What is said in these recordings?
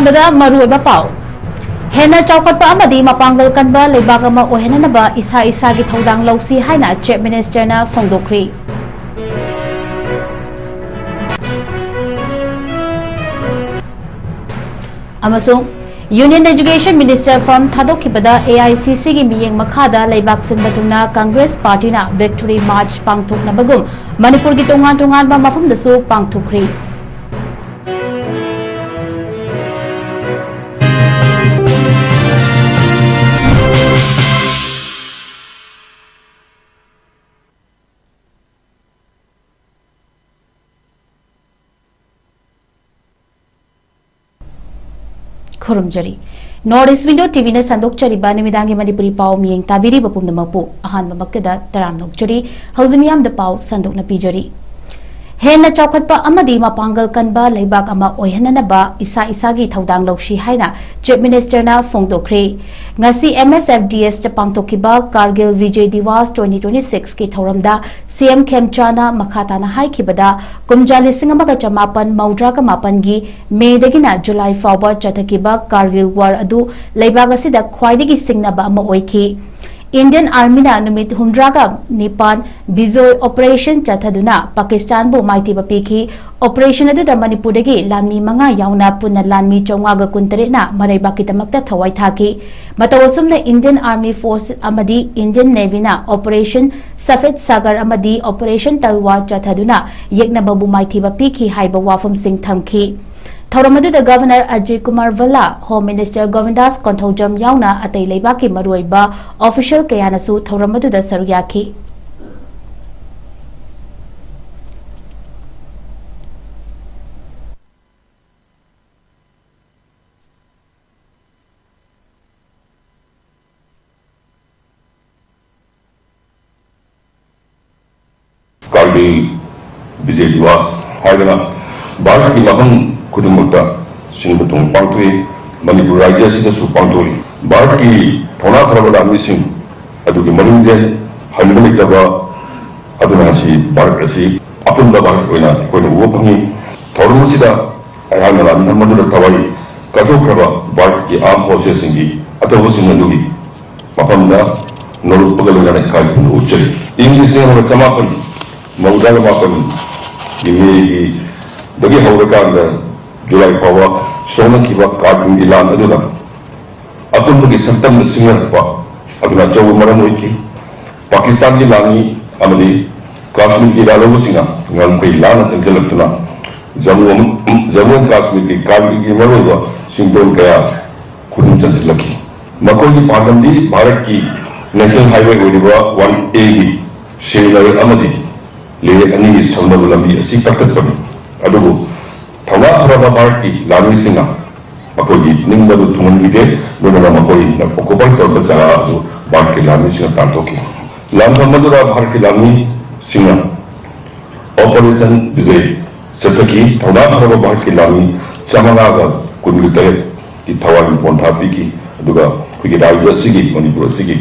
ꯑꯍꯥꯟꯕꯗ ꯃꯔꯨꯑꯣꯏꯕ ꯄꯥꯎ ꯍꯦꯟꯅ ꯆꯥꯎꯈꯠꯄ ꯑꯃꯗꯤ ꯃꯄꯥꯡꯒꯜ ꯀꯟꯕ ꯂꯩꯕꯥꯛ ꯑꯃ ꯑꯣꯏꯍꯟꯅꯕ ꯏꯁꯥ ꯏꯁꯥꯒꯤ ꯊꯧꯗꯥꯡ ꯂꯧꯁꯤ ꯍꯥꯏꯅ ꯆꯤꯐ ꯃꯤꯅꯤꯁꯇꯔꯅ ꯐꯣꯡꯗꯣꯛꯈ꯭ꯔꯤ ꯑꯃꯁꯨꯡ यूनियन एजुकेशन मिनिस्टर फॉर्म थादोखिबदा AICC की मियेंग मखादा लेबाक सिनबतुना कांग्रेस पार्टीना विक्टोरी मार्च पांगथोकनबगुम मणिपुर की तोंगान तोंगानबा मफमदसु पांगथोखरी खुरुमजरी नॉर्थ ईस्ट विंडो टीवी ने संदोकचरीबा निमिदांगी मणिपुरी पाव मियेंग ताबिरीबा पुमनमकपु अहानबमक्केदा तरामनोकचरी हौजमियामदा पाव संदोकना पीजरी हेन्ना चौखटपा अमदी मपांगल कनबा लेबाक अमा ओयहननबा इसा इसागी थौदांग लौशी हाइना चीफ मिनिस्टरना फोंदोखरे ngasi MSFDS ता पांगथोकिबा कारगिल विजय दिवास 2026 की थौरमदा CM खेमचाना मखाताना हाइखिबदा कुमजा 1998 गी मेदगिना जुलाई फाउबा चथकिबा कारगिल वार अदु लेबाक असिदा ख्वाइदगी सिंगनबा अमा ओइखि इंडियन आर्मी ना नुमित 109 बिजोय ऑपरेशन चथदुना पाकिस्तान बु माइतीबा पीखी ऑपरेशन अदुदा मणिपुरदगी लानमी मंगा यावना पुन्ना लानमी 923 ना मरैबाकीदमक्ता थवाई थाकी मतवसुमना इंडियन आर्मी फोर्स अमदी इंडियन नेवी ना ऑपरेशन सफेद सागर अमदी ऑपरेशन तलवार चथदुना येकनबबु माइतीबा पीखी हाइबा वाफम सिंह थमखी थौरमदुदा governor Ajay Kumar Bhalla home minister Govindas Konthoujam यावना अतै लेबाकी मरुइबा ऑफिशियल कयानसु थौरमदुदा सरुयाखी कारगिल विजय दिवस हाइदना भारत की महम खुदमुक्ता सिंबतुंग पांगथोई मणिपुर राज्य असिदसु पांगथोई भारत की थौना फरबा लामिसिंग अदुगी मनिंगजेन हनबलिकबा अदुनासी भारत असि अपुंबा भारत ओइना कोइना उबो फंगी थौरमसिदा अयाना लामना मदुदा थवाई कथोखरबा भारत की आर्म फोर्सेस सिंगी अतोबसिंग अदुगी मफमदा नोरुपगलना काइपुन उच्चरी इंग्लिश सेना चमापन मौदागा मापन यमेगी दगी हौरकांदा जुलाई फावा सोनकिबा कारगिल की लान अदुदा अपुंबगी संतम सिंगरपा अदुना चौ मरम ओइकी पाकिस्तान की लानी अमदी काश्मीर की लालबुसिंगा ngam लाना संजलक्तुना जम्मू काश्मीर की कारगिल की मरोइबा सिंगदोन कया खुदुम चंचलकी मकोई की पांडमदी भारत की नेशनल हाईवे ओइबा 1A की श्रीनगर अमदी ले अनि की संबंध लंबी असि तकतपनी अदुगु थौना फरबा भारत की लानी सिंगा मकोई निंगबदु तुमनगिदे दोनना मकोई न ओकुपाई तौर जगह भारत की लानी सिंगा तांतोकी लानमदुरा भारत की लानी सिंगा ऑपरेशन विजय चतकी थौना फरबा भारत की लानी चमनागा कुनगिते की थवाई पोंथापी की अदुगा खुगी राज्य सिगी मणिपुर सिगी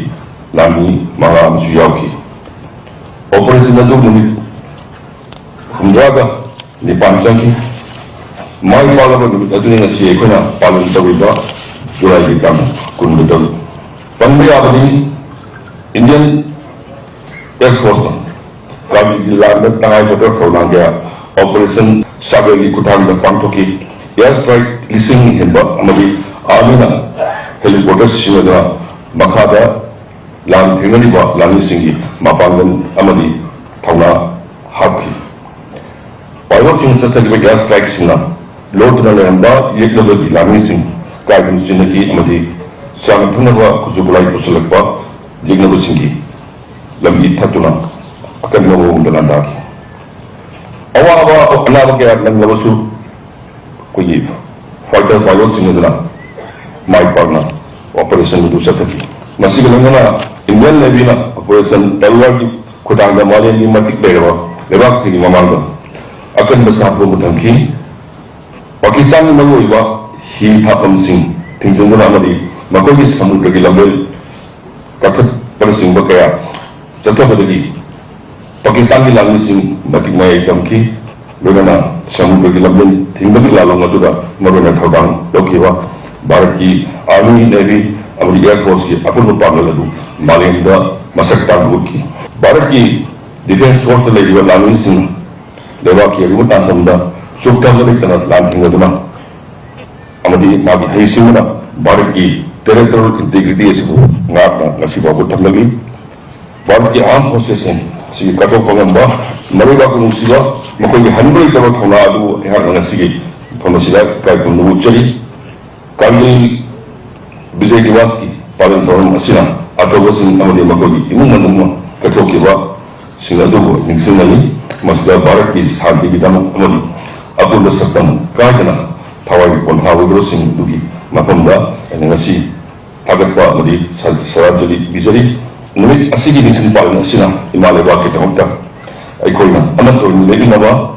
लानी मांगा अमसु यावकी ऑपरेशन अदु नुमित हुमरागा निपान चंकी माई पालबा नुमित अदुनि ngasi एखोना पालन तौरिबा जुलाई की ताम कुनगुतल पंबे आबदी इंडियन एयरफोर्स ना कारगिल लांड तंगाई फटर थौनांगया ऑपरेशन सागर की कुथांग पांथोकी एयर स्ट्राइक लिसिंग हेबा अमदी आर्मी ना हेलीकॉप्टर सिंगदा मखादा लान थेंगनिबा लानी सिंगी मापांगन अमदी थौना हाबखी पायलट सिंह सतगिबा एयर स्ट्राइक सिंगना लोटना लेंबा येकलबगी लानी सिंह कारगिल सिंगी अमदी साम थनबा खुजुबुलाई पुसलकबा जेगनबु सिंगी लंबी थतुना अकनबो उंदना दाकी अवाबा अनाबा के नंगबसु कोई फाइटर पायलट सिंगदना माई पार्टनर ऑपरेशन दु सतकी मसिगलंगना इंडियन नेवी ना ऑपरेशन तलवार की खुदांगा माले की मतिक लेवा लेबाक सिगी ममांगा अकन बसापो मुथंकी पाकिस्तान में मगोइबा ही थापम सिंह थिंजंगना अमदी मकोगी समुद्र की लंबेल कथत परसिंग बकया चतबदगी पाकिस्तान की लांगी सिंह मतिक माय समकी लोना समुद्र की लंबन थिंगबी लालों मधुदा मरोना थौदांग लौकिवा भारत की आर्मी नेवी और एयरफोर्स की अपूर्व पागल अदु मालेमदा मसक तांगुकी भारत की डिफेंस फोर्स लेवा लामी सिंह लेवा की अगुम तांतमदा सुक्तागलितना लांथिंगदुना अमदी मागी हैसिंगना भारत की टेरिटोरियल इंटीग्रिटी से नागना ngasibabu thamlagi भारत की आर्म फोर्सेस से कटो पंगंबा मरेबा को नुसिबा मखोई हनबरी तब थौना अदु एहा ngasiगी फमसिदा काय कुनु चली कारगिल विजय दिवस की पालन तौरम असिना अतोबसिंग अमदी मखोई इमुंग मनुम कथोकिबा सिंग अदुबो निंगसिंगनी मसदा भारत की शांति की दम अमदी अपुंद सत्तम कायदना थावाई पोंथावग्रो सिंग दुगी मफमदा ngasi agakpa madi sarajali bijari numit asigi ningsin palan asina imalewa ke tamta aikoina amato lebi naba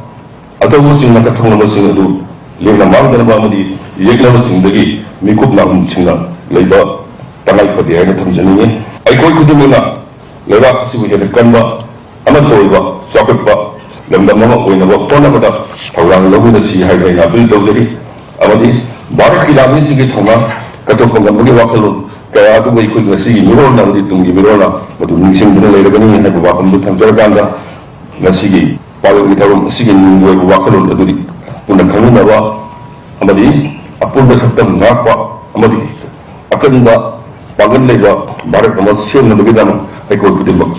atawu sing na kathong naba sing adu lena mangdana ba madi yeglaba sing dagi mikup na singna leiba tangai fadi ai thamjani ne aikoi kudumuna leba asibu he kanba amato iba sakatba lamdam nama oina ba tona bada thawang lobu da si hai na bil tawjari amadi barak ki lami sing ke thonga कटोकों का मुझे वाकल क्या तो वही कुछ नसी की मिरोल ना होती तुम की मिरोल ना मतलब निश्चित दिन ले रखनी है वो वाकल बुत हम जरा कांदा नसी की पालो की थारों नसी की वो वाकल तो दी पुनः खाने ना वा हमारी अपुन सत्तम नाक हमारी अकंबा पागल ले भारत में सेल न बगे दाम एक और कुछ बग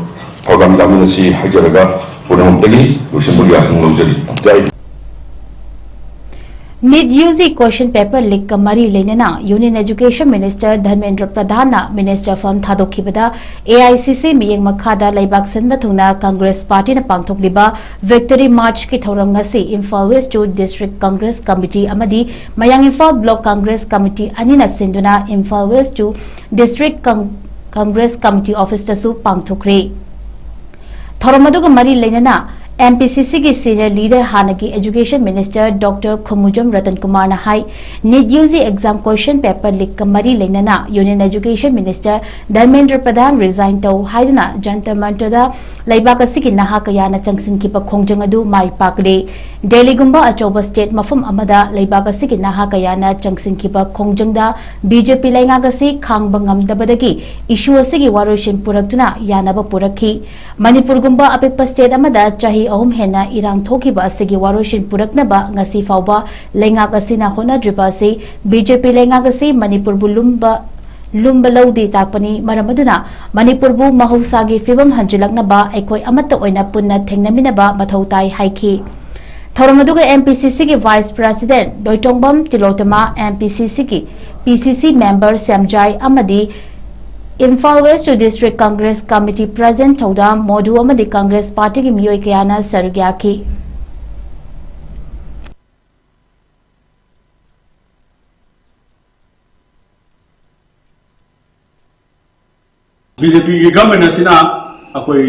प्रोग्राम दाम नसी हजारगा पुनः हम तगी उसे मुझे आंख लोजरी जाए NEET UG question paper leak का मरी लेना union education minister Dharmendra Pradhan minister form थादोखिबदा एआईसीसी मियेंग मखादा लेबाक सिनबा थुंगना कांग्रेस पार्टी ने पांगथोकलिबा विक्टरी मार्च की थौरम ngasi Imphal west two district Congress committee अमदी मयांग इम्फाल ब्लॉक कांग्रेस कमिटी अनिना सिंदुना Imphal west two district Congress committee office तसु पांगथोकरे थौरम अदुगा मरी लेना MPCC की सीनियर लीडर हाना की education minister doctor Khumujam Ratan Kumar ने हाई NEET UG exam question paper leak का मरी लेना union education minister Dharmendra Pradhan resign तौ हाइदना जंतर मंतरदा लेबाक की नहा कयाना चंगसिन की खोंजंग अदु माई पाकले दिल्ली गुंबा अचौबा स्टेट मफम अमदा लेबाक की नहा कयाना चंगसिन की खोंजंगदा बीजेपी लेंगाक से खांग बंगमदबदगी इशू असगी वारोशिन पुरक्तुना यानब पुरखी मणिपुर गुंबा अपिकपा स्टेट अमदा चाही अहम हेना इरांग थोकिबा असगी वारोशिन पुरक्नबा ngasi फावबा लेंगाक असिना होनद्रिबा से बीजेपी लेंगाक से मणिपुर बुलुम्बा लौदी ताकपनी मरमदुना मणिपुर बु महौसागी फिबम हंजिलकनबा एकोय अमत्त ओइना पुन्ना थेंगनमिनबा मथौ ताई हाइखी थौरमदुगा एमपीसीसी के vice president Doitongbam Tilottama MPCC की पीसीसी मेंबर सेमजाई अमदी Imphal west two district Congress committee president थौदा मोदु अमदी कांग्रेस पार्टी की मियोय कयाना सरग्याखी बीजेपी की गवर्नमेंट असिना अकोई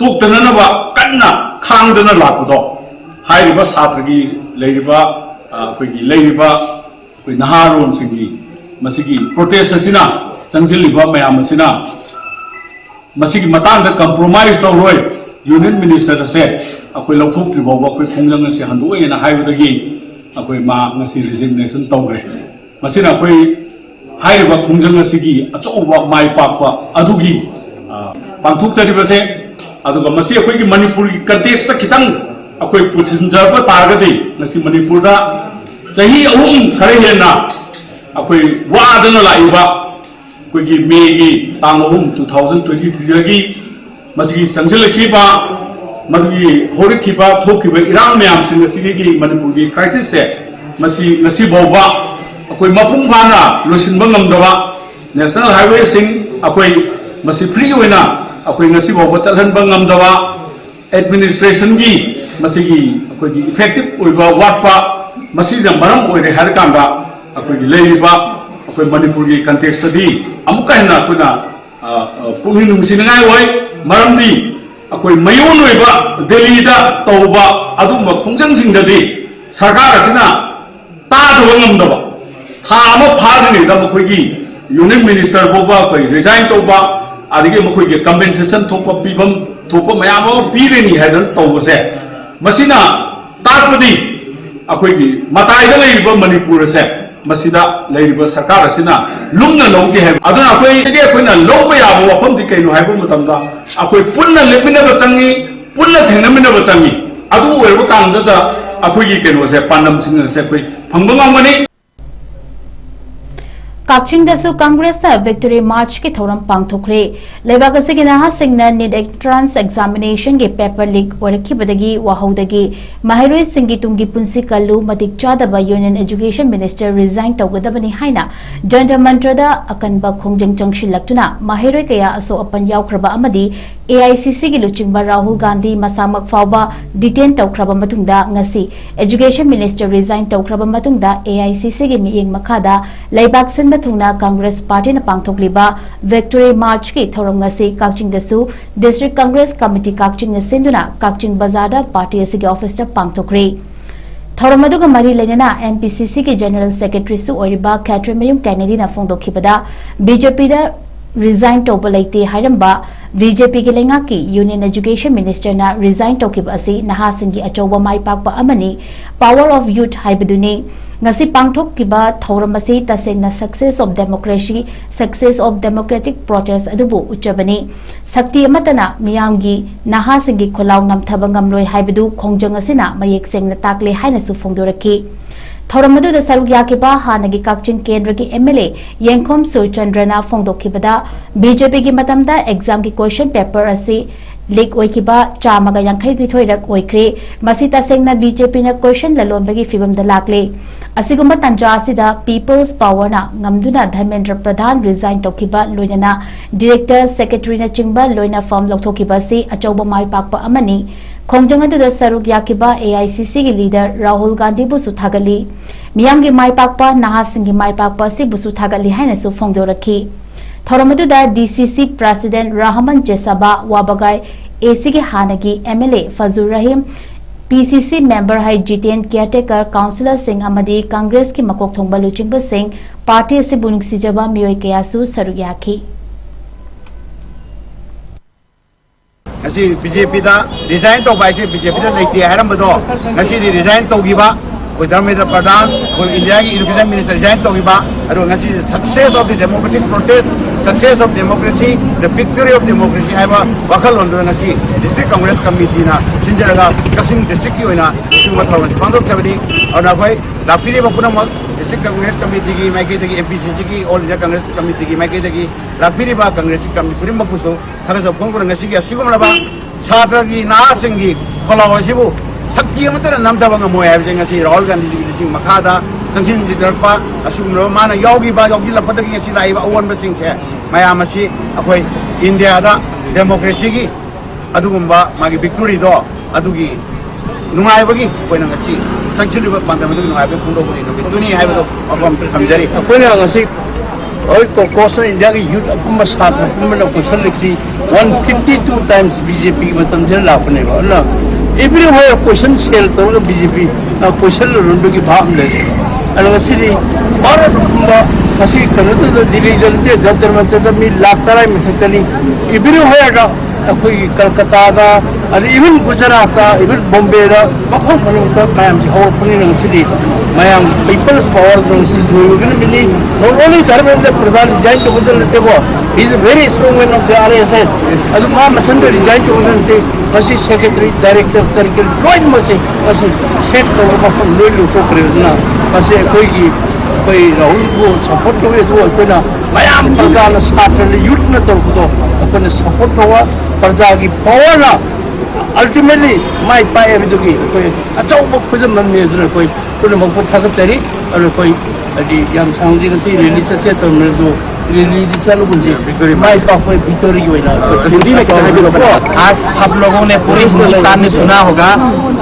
तुक्तननबा कन्ना खांगदना लापदो हाइरिबा छात्र की लेरिबा अकोई लेरिबा अकोई नहारोन सिंगी मसिगी प्रोटेस्ट असिना चंगजिलिबा मयाम असिना मसिगी मतांग द कंप्रोमाइज तौरोय यूनियन मिनिस्टर से अकोई लौथोक्त्रिबा अकोई खोंजंग से हंदोयना हाइबदगी अकोई मा ngasi resignation तौरे मसिना अकोई हाइरिबा खुंजंग असिगी अचौबा माइ पाकपा अदुगी पांथोकचरिबसे अदुगा मसी अखोई की मणिपुर की कंटेक्स्ट खितंग अखोई पुछिंजब तारगदी ngasi मणिपुर दा सही अहुम खरे हेना अखोई वादना लाइबा अखोई की मे की तांग अहुम 2023 की मसी संजलखिबा मदुगी होरखिबा थोखिबा इरांग मयाम सिंग सिगी मणिपुर की क्राइसिस से मसी ngasi बौबा अकोई मपुंग फाना लोसिनबा ngमदबा नेशनल हाईवे सिंग अकोई मसी फ्री होइना अकोई ngasi बौबा चलहनबा ngमदबा एडमिनिस्ट्रेशन की मसीगी अकोई की इफेक्टिव ओइबा वाटपा मसी द मरम ओइरे हर कांदा अकोई की लेइबा अकोई मणिपुर की कंटेक्स्ट दी अमुका हेना कुना पुंगिन नुसिनगाय ओइ मरमदी अकोई मयोन ओइबा दिल्ली दा तौबा अदुम खोंजंग सिंगददी सरकार असिना तादबा ngमदबा थाम फादनी मखोगी यूनियन मिनिस्टर बोबा कोई रिजाइन तौबा आदि मखोगी कंपेंसेशन थोप पीबम थोप मयाम पीरेनी है तौबसे मसिना ताकपदी अखोई मताइदा लेरिबा मणिपुर से मसिदा लेरिबा सरकार असिना लुमना लौगे है अदुना अखोई के अखोइना लौबा याबो वफमदि कैनो हाइबो मतमदा अखोई पुन्ना लेमिनबा चंगी पुन्ना थेंगनमिनबा चंगी अदु ओइबा कांगदा अखोई कैनो से पांडम सिंह से अखोई फंगबा मांगमनी ꯀꯛꯆꯤꯡꯗꯁꯨ ꯀꯪꯒ꯭ꯔꯦꯁꯅ ꯚꯤꯛꯇꯣꯔꯤ ꯃꯥꯔꯆꯀꯤ ꯊꯧꯔꯝ ꯄꯥꯡꯊꯣꯛꯈ꯭ꯔꯦ꯫ ꯂꯩꯕꯥꯛ ꯑꯁꯤꯒꯤ ꯅꯍꯥꯁꯤꯡꯅ ꯅꯤꯠ ꯑꯦꯟꯇ꯭ꯔꯥꯟꯁ ꯑꯦꯛꯖꯥꯃꯤꯅꯦꯁꯟꯒꯤ ꯄꯦꯄꯔ ꯂꯤꯛ ꯑꯣꯏꯔꯛꯈꯤꯕꯗꯒꯤ ꯋꯥꯍꯧꯗꯒꯤ ꯃꯍꯩꯔꯣꯏꯁꯤꯡꯒꯤ ꯇꯨꯡꯒꯤ ꯄꯨꯟꯁꯤ ꯀꯜꯂꯨ ꯃꯇꯤꯛ ꯆꯥꯗꯕ ꯌꯨꯅꯤꯌꯟ ꯑꯦꯖꯨꯀꯦꯁꯟ ꯃꯤꯅꯤꯁꯇꯔ ꯔꯤꯖꯥꯏꯟ ꯇꯧꯒꯗꯕꯅꯤ ꯍꯥꯏꯅ ꯖꯟꯇꯔ ꯃꯟꯇꯔꯗ ꯑꯀꯟꯕ ꯈꯣꯡꯖꯪ ꯆꯪꯁꯤꯜꯂꯛꯇꯨꯅ ꯃꯍꯩꯔꯣꯏ ꯀꯌꯥ ꯑꯁꯣꯛ ꯑꯄꯟ ꯌꯥꯎꯈ꯭ꯔꯕ ꯑꯃꯗꯤ AICCꯒꯤ ꯂꯨꯆꯤꯡꯕ ꯔꯥꯍꯨꯜ ꯒꯥꯟꯙꯤ ꯃꯁꯥꯃꯛ ꯐꯥꯎꯕ ꯗꯤꯇꯦꯟ ꯇꯧꯈ꯭ꯔꯕ ꯃꯇꯨꯡꯗ ꯉꯁꯤ ꯑꯦꯖꯨꯀꯦꯁꯟ ꯃꯤꯅꯤꯁꯇꯔ ꯔꯤꯖꯥꯏꯟ ꯇꯧꯈ꯭ꯔꯕ ꯃꯇꯨꯡꯗ AICCꯒꯤ ꯃꯤꯠꯌꯦꯡ ꯃꯈꯥꯗ ꯂꯩꯕꯥꯛ ꯁꯤꯟꯕ ꯊꯨꯡꯅ कांग्रेस पार्टी ने पांथोक्लिबा विक्टोरी मार्च की थौरम ngasi काक्चिंगदसु डिस्ट्रिक्ट कांग्रेस कमिटी काक्चिंग ने सिंधुना काक्चिंग बाजारदा पार्टी असिगे ऑफिस ता पांथोक्रे। थौरम अदुगा मरी लेना NPCC के जनरल सेक्रेटरी सु ओरिबा 𝐶𝐢𝐯𝐬 𝐁𝐫𝐴 ना फोंदोखिबदा बीजेपी दा रिजाइन तौब लेते हाइरंबा बीजेपी के लेंगा की यूनियन एजुकेशन मिनिस्टर ना रिजाइन तौकिब असि नहासिंगी अचौबा माइपाकपा अमनी पावर ऑफ यूथ हाइबदुनी ngasi pangthokkiba thauram asi tasengna success of democracy success of democratic protest adubu uchabani sakti amatana miyamgi nahasingi kholaw namthaba ngamloi haibadu khongjang asina mayek sengna takle haina su phongdoraki thauram adu da saruk yakiba hanagi kakching kendra ki MLA 𝐁𝐫𝐴 𝐁𝐫𝐴 phongdokkibada BJP gi matamda exam ki question paper asi leak ओइकिबा चामगा यांखै निथोइरक ओइक्रे मसी तसेंगना BJP ना question ललोंबगी फिबम द लाकले असिगुम्बा तंजासिदा पीपल्स पावर ना ngамदुना धर्मेंद्र प्रधान रिजाइन तोकिबा लोइना डायरेक्टर सेक्रेटरी ना चिंगबा लोइना फॉर्म लौथोकिबा से अचौबा माइ पाकपा अमनी खोंजंग अदुदा सरुक याकिबा AICC की लीडर राहुल गांधी बुसु थागली मियाम की माइ पाकपा नाहासिंग की माइ पाकपा से बुसु थागली हाइना सु फोंगदो रखी। थौरमदुदा DCC प्रेसिडेंट रहमान जेसाबा वाबगाई AC के हानगी MLA फजूर रहीम PCC मेंबर है जितेन केयरटेकर काउंसिलर सिंह अमदी कांग्रेस की मकोक थोंबा लुचिंग सिंह पार्टी से बुनुक्सिजबा मियोय कयासु सरुयाखी। ngasi BJP da resign to bai se BJP da leite haram bado ngasi resign to giba ko dhamendra pradhan ko India ki education minister resign to giba aro ngasi success of the democratic protest success of democracy the victory of democracy haiba wakal ondu ngasi district congress committee na sinjaraga Kachin district ki oina suma thawon pangdok tabadi ona koi lapiri bapuna mal district congress committee ki maike dagi MPCC ki all India congress committee ki maike dagi lapiri ba congress committee purim mapuso thara so phone ko ngasi ki asigum na ba छात्र की नासिंगी खोलावसिबु शक्ति अमतन नमदब ngमोय हाबजे ngasi Rahul Gandhi ji लिसिंग मखादा संसिन जिदरपा असुमरो माना यावगी बा यावगी लपदगी ngasi Laiba oven busing छे मयाम असि अखोय India दा democracy की अदुगुम्बा मागी विक्टोरी दो अदुगी नुंगाइबगी कोइना ngasi संचिलिबा पांदमदु नुंगाइबे फुंदोबनि नुबितुनी हाइबदो अबम थमजरी कोइना ngasi और कोकोसन इंडिया की यूथ अपम साथ अपम क्वेश्चन लिखसी 152 टाइम्स बीजेपी की मतलब जर लापने वाला एवरीवेयर क्वेश्चन सेल तो बीजेपी क्वेश्चन रुंडो की भाव ले अलग सिरी और मसी करते तो दिल्ली दलते जंतर मंतर में लाख तरह में सकली एवरीवेयर का कोई कलकत्ता का और इवन गुजरात का इवन बॉम्बे का बहुत मतलब मैम हो अपनी नंगसिरी मैम पीपल्स पावर नंगसी जो इवन मिली not only Dharmendra Pradhan resign तो बदल लेते वो is very strong one of the RSS अदु मा मथन रिजाइन तो बदल लेते मसी सेक्रेटरी डायरेक्टर करके लोइन मसी मसी सेट तो हम लोइन लो तो करे ना मसी कोई राहुल को सपोर्ट करे तो कोई ना मैम प्रजा ने साथ में यूथ ने तो अपन सपोर्ट हुआ प्रजा की पावर ना अल्टीमेटली माई पाए बिदुगी कोई अचौब खुजम नमे दुर कोई पुन मको थागत चरी और कोई अदि याम सांगजी गसी रिलीज से तो मेरे दो रिलीज चालू बुझे विक्टोरी माई पाए विक्टोरी होइना हिंदी में कहना भी आज सब लोगों ने पूरे हिंदुस्तान ने सुना होगा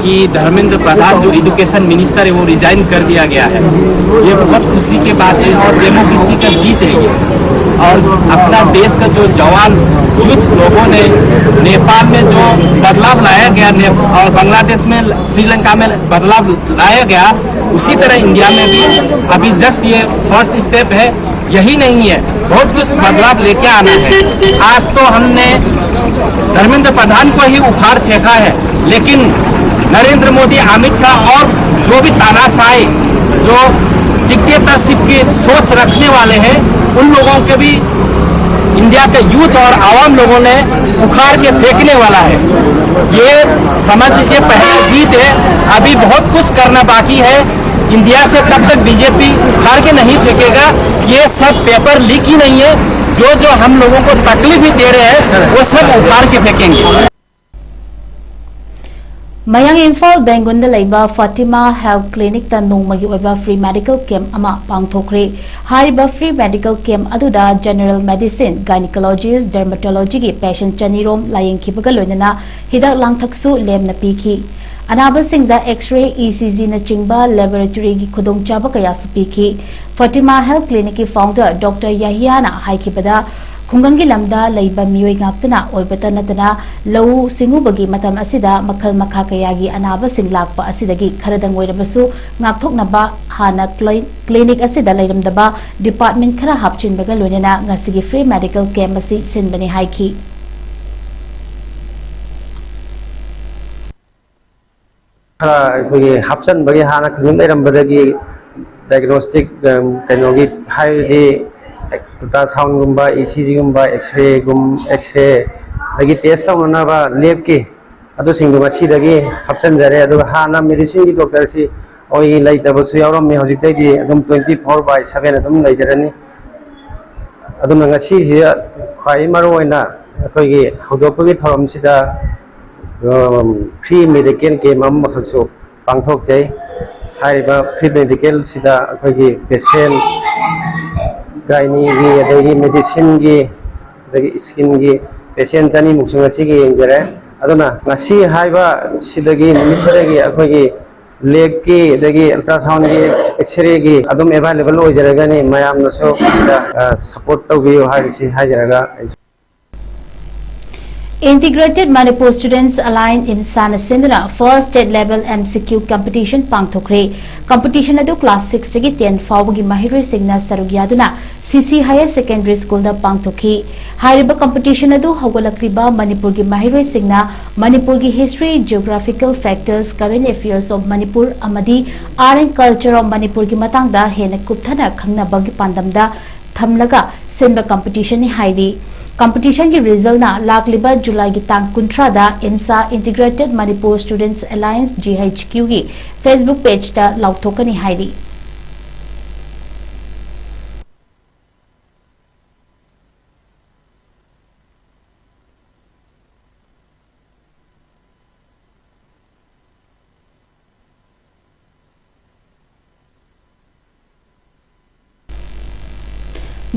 कि धर्मेंद्र प्रधान जो एजुकेशन मिनिस्टर है वो रिजाइन कर दिया गया है। ये बहुत खुशी की बात है और डेमोक्रेसी का जीत है ये और अपना देश का जो जवान यूथ लोगों ने नेपाल में जो बदलाव लाया गया और बांग्लादेश में श्रीलंका में बदलाव लाया गया उसी तरह इंडिया में भी अभी जस्ट ये फर्स्ट स्टेप है यही नहीं है बहुत कुछ बदलाव लेके आना है। आज तो हमने धर्मेंद्र प्रधान को ही उखाड़ फेंका है लेकिन नरेंद्र मोदी, अमित शाह और जो भी तानाशाही, जो डिक्टेटरशिप की सोच रखने वाले हैं, उन लोगों के भी इंडिया के यूथ और आवाम लोगों ने उखाड़ के फेंकने वाला है। ये समझ लीजिए पहला जीत है, अभी बहुत कुछ करना बाकी है। इंडिया से तब तक बीजेपी उखाड़ के नहीं फेंकेगा। ये सब पेपर लीक ही नहीं है, जो हम लोगों को तकलीफ ही दे रहे हैं वो सब उखाड़ के फेंकेंगे। मयांग इम्फाल बेंगुन लेबा फातिमा हेल्थ क्लिनिक ता नोंमगी ओइबा फ्री मेडिकल कैम्प अमा पांगथोखरे। हारिबा फ्री मेडिकल कैम्प अदुदा जनरल मेडिसिन, गायनिकोलॉजिस्ट, डर्मेटोलॉजी की पेशेंट चनीरोम लायेंखिबगा लोइनना हिदाक लांगथकसु लेमना पीखी। अनाबसिंगदा एक्स-रे, ECG न चिंबा लेबोरेटरी की खुदोंचाबा कयासु पीखी। फातिमा हेल्थ क्लिनिक की फाउंडर डॉक्टर याहियाना हाइखिबदा खुंगंगी लमदा लैबा मियोय गाक्तना ओइबता नतना लौ सिंगुबगी मतम असिदा मखल मखा कयागी अनाबा सिंग लाकपा असिदगी खरदंग ओइरबसु गाक्थोकनबा हाना क्लिनिक असिदा लैरमदबा डिपार्टमेंट खरा हापचिनबगा लोइनना ngasiगी फ्री मेडिकल कैम्प असि सिनबने हाइखी। हापचन बगे हाना खंग लेरमबदगी डायग्नोस्टिक कनोगी हाइदि अल्ट्रासाउंड गुम्बा, ECG गुम्बा, एक्सरे लगी टेस्ट तौनबा लेब की अदु सिंगु मसीदगी हापचनजरे। अदु हाना मेडिसिन की डॉक्टर सी ओई लैतबसु यावरम हजिकैदि अदुम 24/7 अदुम लैजरनी। अदु ngasi ji khwai maru oina akoigi hodopagi thoram sida free medical camp am makhaksu pangthok jai। hariba free medical sida akoigi patient gynae की अदगी मेडिसिन की अदगी स्किन की पेशेंट चनी मुक्सुंग असिगी येंजरे। अदुना ngasi हाइबा सिदगी निमिसरेगी अखोगी लेब की अदगी अल्ट्रासाउंड की एक्सरे की अदुम अवेलेबल ओइजरगनी मयामनसो सपोर्ट तौबियो हाइसी हाइजरगा। Integrated Manipur Students Alliance in Sanasinduna first state level MCQ competition pangthokre। competition adu class 6 gi 10 fawgi mahiroi singna sarug yaduna CC Higher Secondary School da pangthokhi। हारिबा competition adu hogolakliba Manipur gi mahiroi singna Manipur gi history, geographical factors, current affairs of Manipur amadi art and culture of Manipur gi matangda hena kupthana khangnaba gi pandamda thamlaga sinba competition ni hairi। competition की result ना लाकलिबा जुलाई की तांग कुंट्रादा इंसा Integrated Manipur Students Alliance GHQ की Facebook page ता लाउथोकनी हाइरी।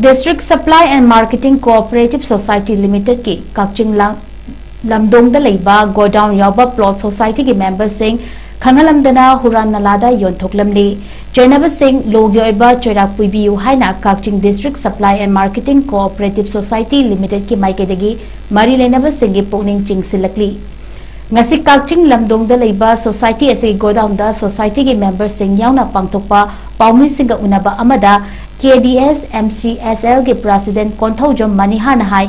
District Supply and Marketing Cooperative Society Limited की काक्चिंग लमदोंग लैबा godown याबा plot society के member Singh खंगलमदना हुरान नलादा योंथोकलमली। चैनब सिंह लोग्योइबा चोराक पुइबियु हाइना Kakching district supply and marketing cooperative society limited की माइकेदगी मरी लेनब सिंह की पुनिंग चिंगसिलकली। ngasi काक्चिंग लमदोंग लैबा सोसाइटी ऐसे गोडाउन दा सोसाइटी के मेंबर सिंह यावना पांगथोकपा पाउमी सिंह उनबा अमदा KDS MCSL के प्रेसिडेंट कोंथौजम मनिहान हाई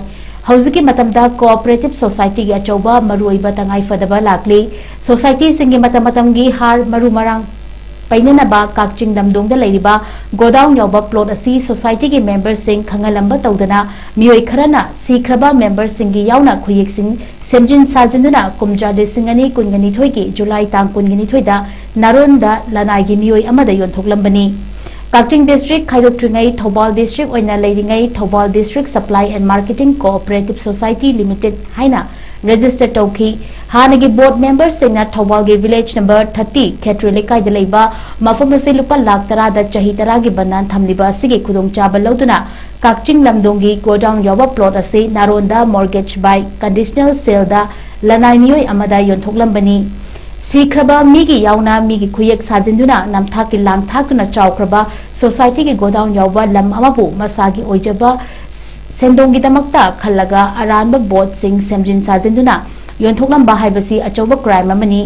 हौजिकी मतमदा कोऑपरेटिव सोसाइटी के अचौबा मरुइबा तंगाई फदबा लाकली। सोसाइटी सिंह मतमगी हार मरु मरांग पैननबा काक्चिंग लमदोंग लैरिबा गोडाउन यावबा प्लॉट असी सोसाइटी के मेंबर सिंह खंगलंबा तौदना मियोय खरना सीखरबा मेंबर सिंह की यावना खुयेक सिंह सेमजिन साजिंदुना कुमजा लिसिंग अनि कुनगनिथोय की जुलाई तांग कुनगनिथोयदा नारोंदा लनाई मियोय अमदा योंथोकलंबनी। काक्चिंग डिस्ट्रिक्ट खाइदोक्ट्रिंगै थौबाल डिस्ट्रिक्ट ओइना लैरिंगै Thoubal district supply and marketing cooperative society limited हाइना रजिस्टर तौखी। हानगी बोर्ड मेंबर सिंगना थौबाल के विलेज नंबर 30 खेत्रे लेकाइदा लैबा मफम से लुपा लाख 10 दा चाही 10 की बन्नान थमलिबा सिगे खुदोंचाबा लौदुना काक्चिंग लमदोंगी गोडाउन यावा प्लॉट असे नारोंदा मॉर्गेज बाय कंडीशनल सेल दा लनाई मियोय अमदा योंथोकलंबनी। सीखरबा मीगी यावना मीगी खुयेक साजिंदुना नमथाकी लांगथाकुना चावखरबा सोसाइटी के गोडाउन यावबा लम अमाबु मसागी ओइजबा सेंदोंगी दमक्ता खल्लगा अरानबा बोर्ड सिंह सेमजिन साजिंदुना योंथोकलंबा हाइबसी अचौबा क्राइम अमनी।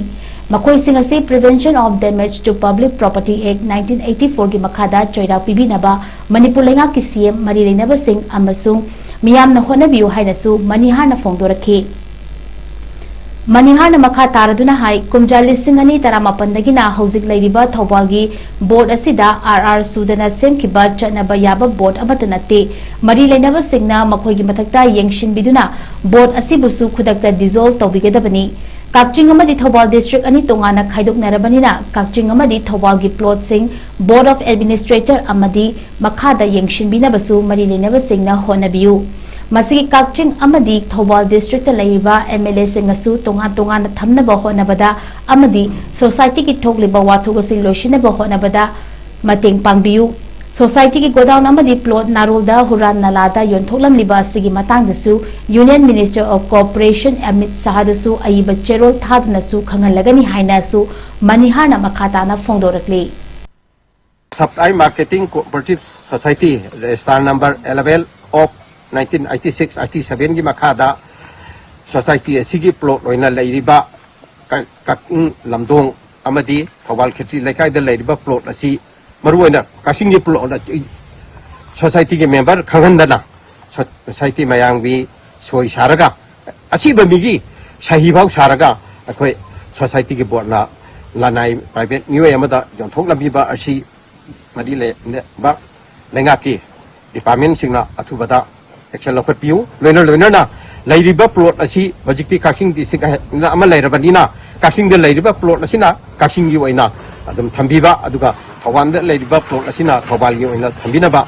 मखोय सिंह असे prevention of damage to public property act 1984 की मखादा चोइरा पिबिनबा मणिपुर लेंगा की CM मरी लेनबा Singh अमसुंग मियामना होनबियु हाइनसु मनिहारना फोंदोरखी। Manihana Makha Taraduna Hai, Kumja Lisingani Taramapandagina, Hosik Ladiba, Tobalgi, Board Asida, RR Sudana Semkiba, Chanabayaba, Board Abatanate, Marile Never Signa, Makogi Matakta, Yangshin Biduna, Board Asibusu Kudakta dissolved Tobigadabani, Kakchingama di Tobal District Ani Tongana Kaiduk Narabanina, Kakchingama di Tobalgi Plot Sing, Board of Administrator Amadi, Makada Yangshin Binabasu, Marile Never Signa, Honabiu. Masigi Kakching Amadi Thobal District Laiba MLA Singasu Tongan Tongan Thamnaba Honabada Amadi Society ki Togliba Watugasi Loshinaba Honabada Mating Pangbiu Society ki Godown Amadi Plot Narulda Huran Nalada Yontholam Liba Sigi Matang Dasu Union Minister of Cooperation Amit Sahadasu Aiba Cherol Thadnasu Kangalagani Hainasu Manihana Makatana Fondorakli Supply Marketing Cooperative Society Register number 11 of 1986-87 की मखादा society असिगी plot लोइना लेरिबा काकिंग लमदोंग अमदी Thoubal खेत्री लेखाइदा लेरिबा plot असि मरुओइना Kasing की plot society के member खंगनदना society मयांगबी सोई सारगा असि बमिगी सहीबाव सारगा अखोय society के बोर्डना लानाई private न्यूए अमदा जोंथोक लंबीबा असि मदी ले बा लेंगा की डिपार्टमेंट सिंगना अथुबदा एक्शन लौकट पियो लोइना ना लाइरिबा प्लॉट असि हजिकती काकिंग दिसिक ना अमा लाइरबनीना काकिंग दे लाइरिबा प्लॉट असिना काकिंग की ओइना अदम थंबीबा अदुगा थवान दे लाइरिबा प्लॉट असिना थौबाल की ओइना थंबीनाबा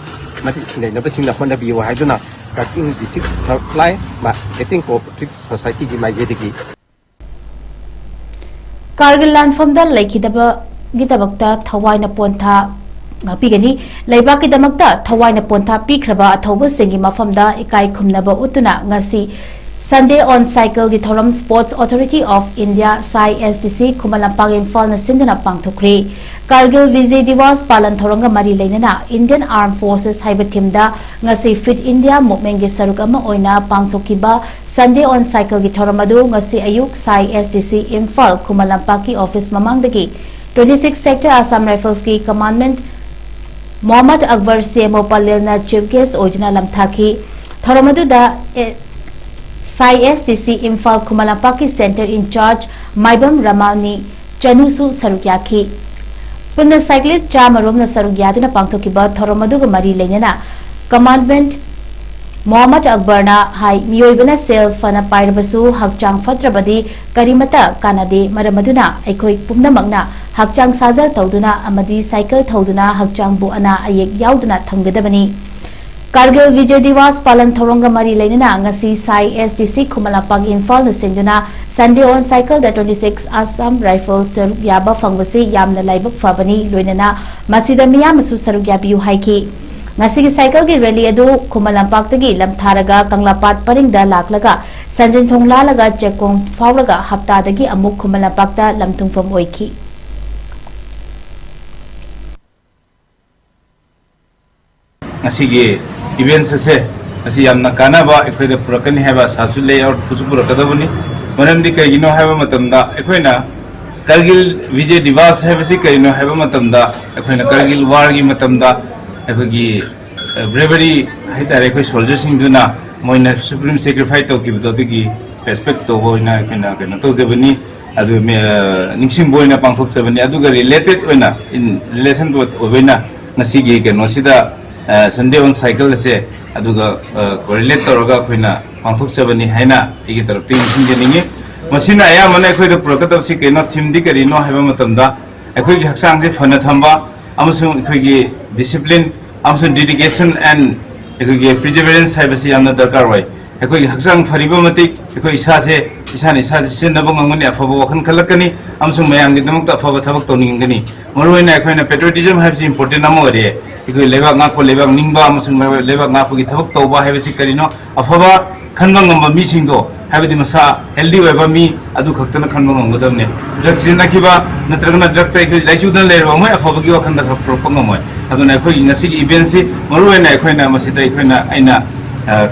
मति लेनबा सिंगना होनबियो हाइदुना काकिंग दिसिक सप्लाई मार्केटिंग कोऑपरेटिव सोसाइटी की माइजेदगी Kargil Landfamda Laikidaba Gitabakta Tawaina Ponta Pigani, Laibaki Damakta, Tawaina Ponta Pikraba, Toba Singi Mafamda, Ikai Kumnaba Utuna, Ngasi, Sunday on Cycle Gitoram Sports Authority of India, SDC, Kumalampang Infal Nasindana Pangtokri, Kargil Vijay Diwas, Palan Toronga Mari Lenana, Indian Armed Forces Hybertimda, Ngasi Fit India, Mokmengi Sarugama Oina, Pangtokiba, Sunday on Cycle Gitoramadu, Ngasi Ayuk, SDC, Infal, Kumalampaki Office Mamangdagi, 26th Sector Assam Rifles Ki Commandment, Mohammed Akbar CMO Palilna Chief Guest Ojuna Lamthaki Thoramadu da SDC Infal Kumalampaki Center in Charge Maibam Ramani Chanusu Sarukyaki Puna Cyclist Chamarum na Sarukyadina Pangtokiba Thoramadu Mari Lenana Commandment Mohammed Akbar na Hai Mioibana Sel Fana Pairabasu Hakchang Fatrabadi Karimata Kanade Maramaduna Ekoi Pumna Magna Hakchang Sazal Tauduna Amadi Cycle Tauduna Hakchang Buana Ayek Yauduna Tangadabani Kargil Vijay Diwas Palan Thoronga Mari Lenina Ngasi SDC Kumalampang Infal Sinduna Sunday on Cycle the 26 Assam Rifles Yaba Fangwasi Yamna Laibak Fabani Luinana Masida Miyamasu Sarugyabiu Haiki Ngasi cycle ki rally adu Kumalampang tagi lamtharaga Kanglapat Paringda Laklaga Sanjin Thonglalaga Chekong Faulaga Hapta dagi Amuk Kumalampakta Lamtung from Oiki Asigi events se asi yamna kanaba ekhoida purakani haba sasule aur kuchu purakadabuni manamdi kaigino haba matamda ekhoina Kargil Vijay Diwas habasi kaino haba matamda ekhoina Kargil war gi matamda ekhogi bravery haitare ekhoi soldiers singduna moina supreme sacrifice to kibdodigi respect to boina kena to jebani adu ningsim boina pangthok sebani aduga related oina in relation to oina nasigi keno sida Sunday on Cycle se aduga correlate toroga khoina pangthok sebani haina igi tarap ting singeningi masina aya mane khoi da prakatab si keno thim di kari no haba matamda ekhoi gi haksang je phana thamba amasung ekhoi gi discipline amasung dedication and ekhoi gi perseverance habasi amna darkar wai ekhoi gi haksang phariba matik ekhoi isa se sin na bangangani afaba wakhan khalakani amasung mayang gi damak ta afaba thabak toningani moruina ekhoina patriotism habsi important amore ikoi lebak ngakpo lebak ningba amasung lebak ngakpo gi thabak toba habasi karino afaba khanba ngamba mi singdo habidi masa healthy weba mi adu khaktana khanba ngamgodamne drug sinakiba natragna drug ta ikoi laichudan leiro moi afaba gi wakhanda propanga moi aduna ikoi ngasi gi event si moruina ekoina masida ekoina aina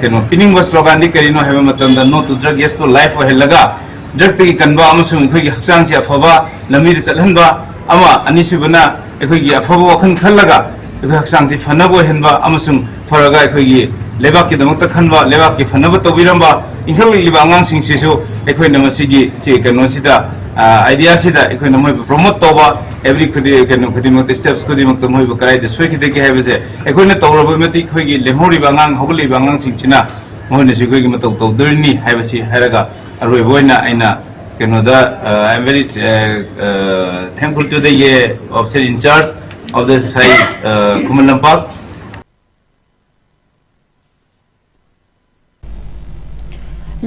keno pining was slogan di karino haba matamda no to drug yes to life helaga drug ti kanba amasung ikoi gi haksang si afaba lamir chalhanba ama anisibana ikoi gi afaba wakhan khalaga ikoi haksang si fanabo henba amasung faraga ikoi gi lebak ki damakta khanba lebak ki fanaba tobiramba inkhal liba angang sing sisu ꯑꯩꯈꯣꯏꯅ ꯃꯁꯤꯒꯤ ꯀꯩꯅꯣꯁꯤꯗ आइडियासीदा अखोइना मोइ promote तोबा every खुदी कनो खुदिमक steps खुदिमक तो मोइ कराइदे सोइखिदे हाइबसे अखोइना तौरब मति खोइगी लेमहोरि बांगांग होगलि बांगांग सिंचिना मोइना सिखोइगी मतौ तौदरनी हाइबसी हाइरगा अरोइबोइना आइना कनोदा I am very thankful to the ये officer in charge of the साइ खुमन लंपाक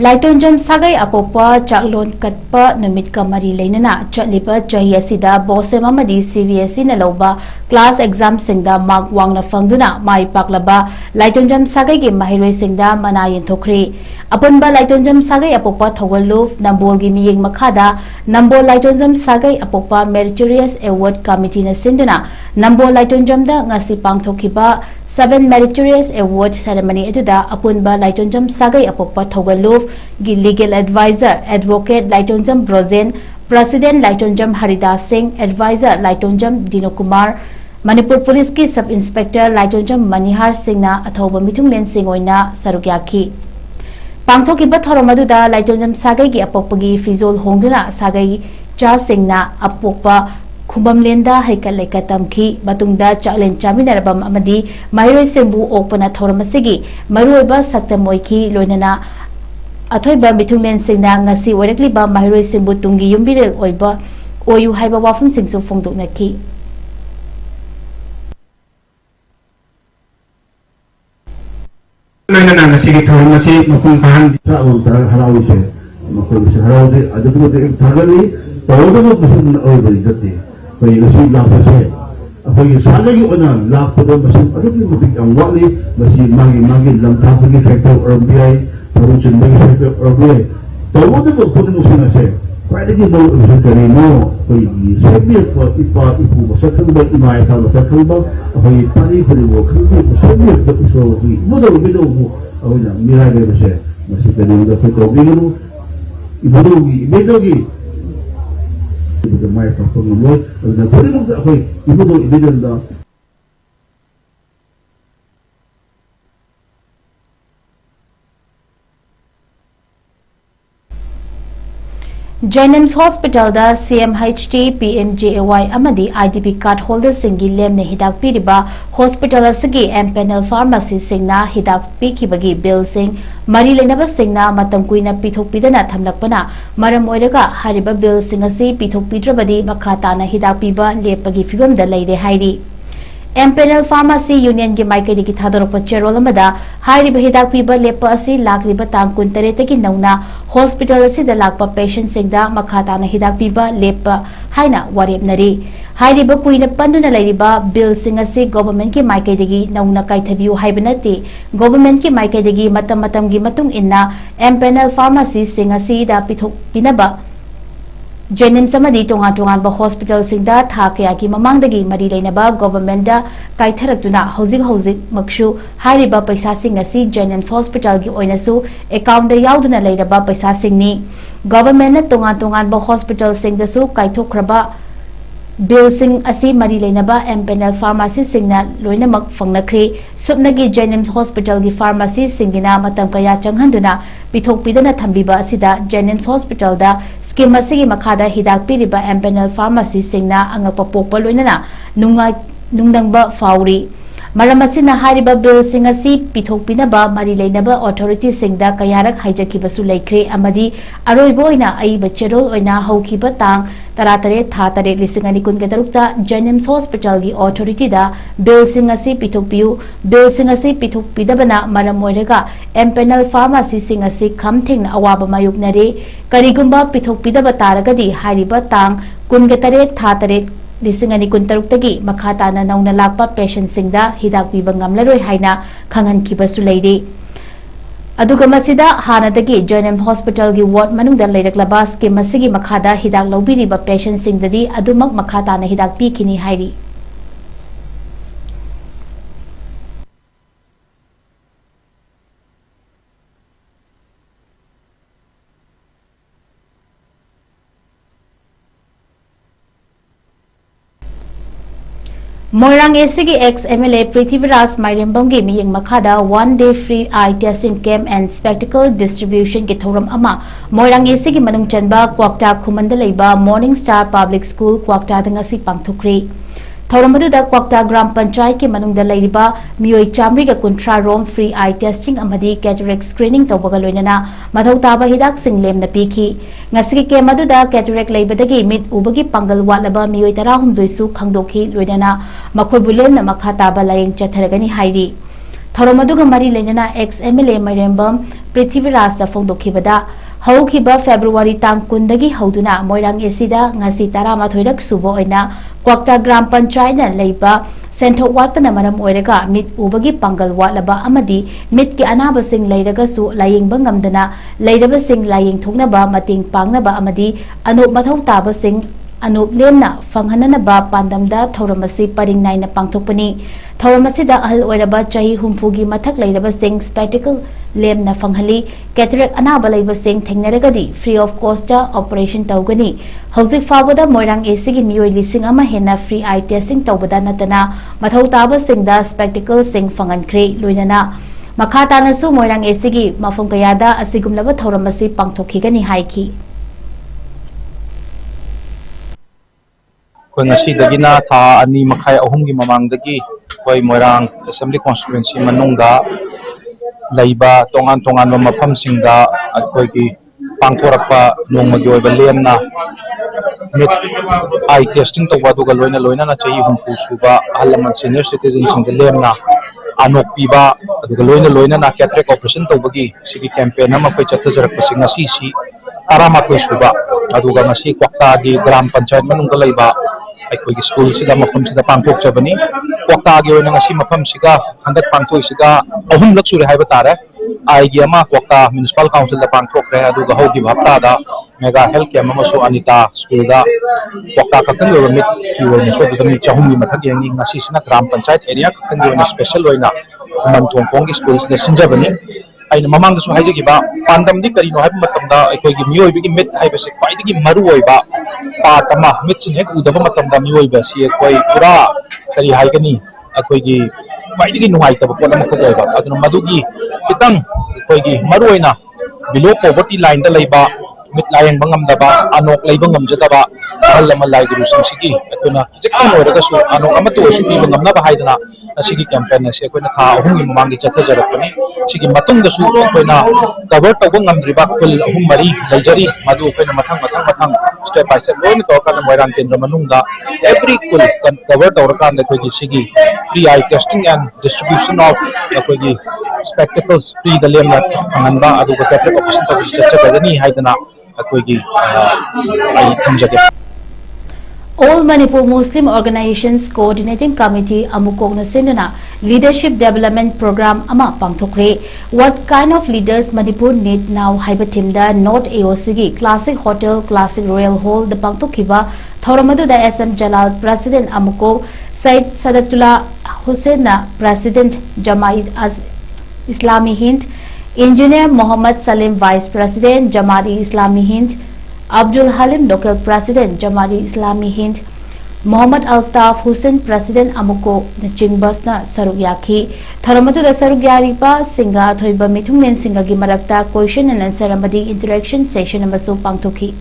लाइटोंजम सागै अपोपा चाकलोन कटपा नुमित का मरी लेनना चलिबा चाहि असिदा बोसेम अमदी सीबीएसई न लौबा क्लास एग्जाम सिंगदा मार्क वांगना फंगदुना माइ पाकलबा लाइटोंजम सागै के महिरोइ सिंगदा मना यंथोखरे अपुनबा लाइटोंजम सागै अपोपा थौगलु नंबोल गी मियेंग मखादा नंबोल लाइटोंजम सागै अपोपा मेरिटोरियस अवार्ड कमिटी न सिंदुना नंबोल लाइटोंजम दा ngasi पांगथोखिबा 7 Meritorious Award Ceremony eduda apunba Laitonjam Sagai Apopa Thogaluf gi Legal Advisor Advocate Laitonjam Brozen President Laitonjam Haridas Singh Advisor Laitonjam Dino Kumar Manipur Police ki Sub Inspector Laitonjam Manihar Singh na athoba mithunglen Singh oina sarukyakhi Pangthokiba thoromaduda Laitonjam Sagai gi apopagi fizol hongduna Sagai cha Singh na apopa खुबमलेंदा हैकल लेकतमखी मतुंगदा चाकलेन चामिनरबम अमदी माहिरोइ सेंबु ओपना थौरमसिगी मरुइबा सक्तमोइखी लोइनना अथोइबा मिथुंगलेन सिंगना ngasi ओइरक्लिबा माहिरोइ सेंबु Tungi युम्बिरेल ओइबा ओयु हाइबा वाफम सिंगसु फोंदोकनखी लोइनना ngasi gi थौरमसि मपुंग काहन तावंतर हराउसे मकोबिसे हराउदे अदुबुदे थागली तौदबु मसिन ओइबरि दते कोई उसी लापसे अखोई सालगी ओना लापदो मसिन अदुबि मपिक अंवाली मसि मागी मागी लंथापगी factor ओरबियाई परुचंदगी factor ओरबियाई तौदबु खुद मुसिनसे क्वाइदगी दो उसे करेनो कोई सेबि इपा इपु मसखंबा इमाय का मसखंबा अखोई पानी फरिबो खंबि सेबि तो की मुदो बिदो ओना मिरागे बसे मसि करेनो तो तौबिगनु इबदोगी इबदोगी the microphone more the putting of the even though it didn't Jennings Hospital da CMHT PMJAY amadi IDP card holder singi lemne hidak piriba hospital asigi MPanel pharmacy singna hidak pikibagi bill sing mari lenaba singna matam kuina pithok pidana thamlakpana maram oiraga hariba bill sing asi pithok pidrabadi makhata na hidak piba lepagi fibam da leire hairi MPanel Pharmacy Union की माइकई की थादोरप चेरोल हिदाक पीब लेप लाक्रीब तांग कुंतरे की नौना hospital लाप patient सिंगदा मखाताना हिदाक पीब लेप हाइना वारेपनरी हाइरिब कुइना पंदुना लैरिबा bill सिंग असि government की माइकई नौना काइथबियु हाइब नते गवर्नमेंट की माइकई मतम मतम की मतुंग इन्ना MPanel Pharmacy सिंग असि दा पिथोक पिनबा Jennings amadi tonga tonga ba hospital singda tha kaya ki mamangdagi mari leinaba government da kaitharatuna housing makshu hairiba paisa sing asi Jennings Hospital gi oinasu account da yauduna leiraba paisa singni government na tonga tonga ba hospital singda su kaithokraba bill sing asi mari leinaba MPanel Pharmacy singna loinamak fangnakre subnagi Jennings Hospital gi pharmacy singina matam kaya changhanduna pithok pidana thambiba asida Jennings Hospital da scheme asigi makhada hidak piriba MPanel Pharmacy singna angapa pokpa loinana nungdangba fauri maramasina hariba bill sing asi pithok pinaba mari leinaba authority singda kayarak haijakibasu laikre amadi aroibo oina aiba cherol oina haukiba tang taratare tha tare lisingani kun gedarukta Jennings Hospital gi authority da bill sing asi pithok piu bill sing asi pithok pidabana maram oiraga MPanel Pharmacy sing asi khamthengna awaba mayuknare karigumba pithok pidaba taragadi hariba tang kun getare tha tare lisingani kun taruktagi makhatana nauna lakpa patient singda hidak piba ngamlaroi haina khangan kibasu leire aduga masida hanadagi Jennings Hospital gi ward manungda leiraklaba scheme masigi makhada hidak lobiriba patient singdadi adumak makhatana hidak pikini hairi Moirang ACG ex-MLA Prithviraj Mairembamgi miyeng makhada 1-day free eye testing camp and spectacle distribution ki thoram ama Moirang ACG manung chanba Kwakta khumanda leiba Morning Star Public School Kwakta da ngasi pangthukri thoram aduda Kwakta Gram Panchayat ki manungda leiba miyoi chamri ga kuntra rom free eye testing amadi cataract screening tawbaga loinana mathau taba hidak sing lemna pikhi ngasi ke maduda cataract leibadagi mit ubagi pangal walaba miyoi 16 su khangdokhi loinana makhoi bulemna makha taba layeng chatharagani hairi thoram aduga mari leinana ex MLA Mairembam Prithviraj da phongdokhibada haukiba February tang 10 dagi hauduna Moirang ACD ngasi 13 rak subo oina Kwakta Gram Panchayat na leiba senthok watpana maram oiraga mit ubagi pangal watlaba amadi mit ki anaba sing leiraga su layeng bangamdana leiraba sing layeng thoknaba mating pangnaba amadi anup mathau taba sing anup lemna fanghanana ba pandamda thoramasi paring naina pangthokpani thoramasi da ahal oiraba chahi humpugi mathak leiraba sing spectacle lemna fanghali cataract anaba leiba sing thengnaragadi free of cost operation tawgani hauzik fawada Moirang ACG miyoi lising ama hena free eye testing tawbada natana mathau taba sing da spectacle sing fangankre loinana makhata na su Moirang ACG mafum kayada asigumlaba thoramasi pangthokhigani haiki ngasi dagina tha ani makhai ahum gi mamang dagi koi Moirang assembly constituency manungda laiba tongan tongan mafam singda akoi gi pangthorakpa nongmagi oiba lemna mit eye testing to wadu ga loina na chahi humpu suba halaman senior citizen sing lemna anok piba aduga loina na cataract operation to bagi sigi campaign ama koi chathajarak pasing ngasi si tarama koi suba aduga ngasi Kwakta gi Gram Panchayat manungda laiba अखोई school सिदा मफम सिदा पांगथोक चबनी क्वाक्ता गे ओना ngasi मफम सिगा हंदक पांगथोई सिगा अहुम luck सुरे हाइबा तारे आइगी अमा क्वाक्ता municipal council दा पांगथोक रे अदु गा होगी भप्ता दा मेगा हेल्थ कैम्प अमसो अनिता स्कूल दा क्वाक्ता कतंग रो मिट की ओना सो दमी चाहुमी मथक यांगी ngasi सिना ग्राम पंचायत एरिया कतंग ओना स्पेशल ओना मन थोंपोंगी स्कूल सिदा सिंजबनी aina mamang da su haijagi ba pandam di kari no haib matamda aikoi gi miyoi bi mit haib se kwai gi maru oi ba part ama mit sin hek udaba matamda miyoi ba si koi pura kari haigani aikoi gi kwai gi nungai ta pon am ko ba aduna madugi kitang aikoi gi maru oina below poverty line da leiba mit layang bangam daba anok leibang ngam jadaba allama lai guru sing akuna kijekang oraga su anok amato su bi bangam na ba haidana asigi campaign na se akuna tha ahungi mamangi chatha jarakpani sigi matung da su akuna cover to ngam driba kul ahum mari laijari madu akuna mathang step by step loin to kana Moirang kendra manungda every kul cover to rakan na koi sigi free eye testing and distribution of koi spectacles free the lemna anganba adu ka cataract operation to chacha badani haidana All Manipur Muslim Organizations Coordinating Committee Amukokna Sinduna Leadership Development Program Ama Pangthokre. What kind of leaders Manipur need now? Haibatimda North AOCG Classic Hotel Classic Royal Hall the Pangthokiba Thoramadu da SM Jalal President Amuko Said Sadatullah Hussein President Jamaat as Islami Hind Engineer Muhammad Salim Vice President Jamaat Islami Hind Abdul Halim Local President Jamaat Islami Hind Muhammad Altaf Hussein President Amuko Chingbasna Sarugyaki Thoramadu da Sarugyaripa Singa Thoiba Mithungnen Singa gi marakta question and answer amadi interaction session amasu pangthoki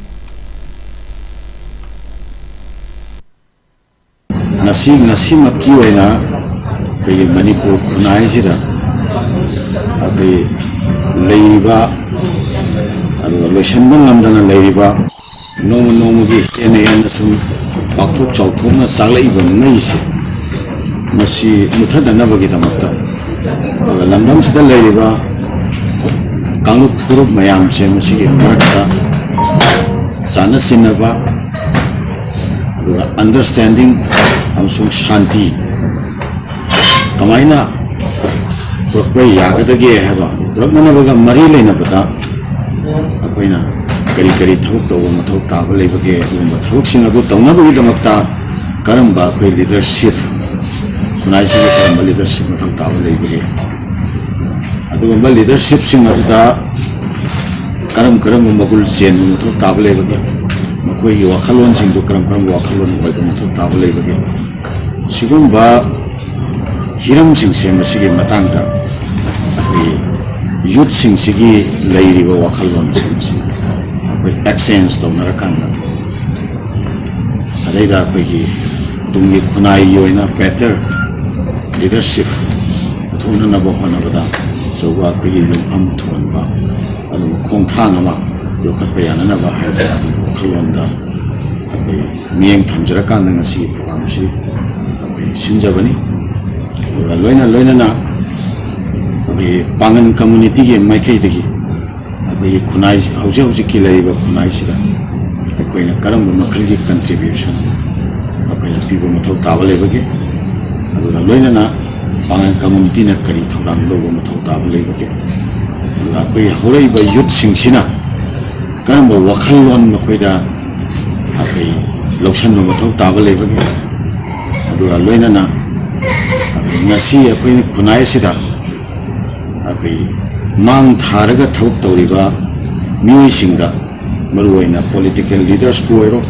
ngasi makki oina kai Manipur khunai sida abai leiba adu lotion ngamdana leiba nomu gi ene ene sum bakthok chauthok na saglai ba ngai se masi muthada na bagi damakta lamdam sida leiba kanglu phurup mayam se masi gi marakta sana sinaba adu understanding amsung shanti kamaina Purpai yagadage haba purapmana baga mari lena bata akoina kari thawuk to mathau taba leibage dum thawuk sing adu tawna bagi damakta karamba koi leadership kunai sing karamba leadership mathau taba leibage adu gamba leadership sing adu da karam magul chen mathau taba leibage makoi wakhalon sing do karam wakhalon oi mathau taba leibage सिगुम्बा हिरम सिंसे मसिगे मतंगदा youth सिंसिगी लैरिबा वखललोन सिंसी exchange तौनरकांदा अदैदा अखोइगी तुंगी खुनाई योइना बेटर लीडरशिप थोननबो होनबदा जोबा अखोइगी युमफम थोनबा अदु खोंथांग अमा योखत्पा याननबा हाइदा वखललोनदा अखोइ मियेंग थमजरकांदा ngasi program si अखोइ सिनजबनी लोइना लोइना पांगन कम्युनिटी के माइकैदगी अखोइ खुनाई हौजे हौजे की लैरिबा खुनाई सिदा अखोइना करम मखल की कंट्रीब्यूशन अखोइना पीबो मथौ ताबा लेबगे अदुगा लोइना पांगन कम्युनिटी ना करी थौरांग लोबो मथौ ताबा लेबगे अदुगा अखोइ हौरैबा यूथ सिंगसिना करम वखललोन मखोइदा अखोइ लौसनबो मथौ ताबा लेबगे अदुगा लोइना ngasi अखोइना खुनाई सिदा अखोइ मांग थारगा थौक तौरिबा मियोइ सिंगदा मरुओइना पॉलिटिकल लीडर्स को ओइरो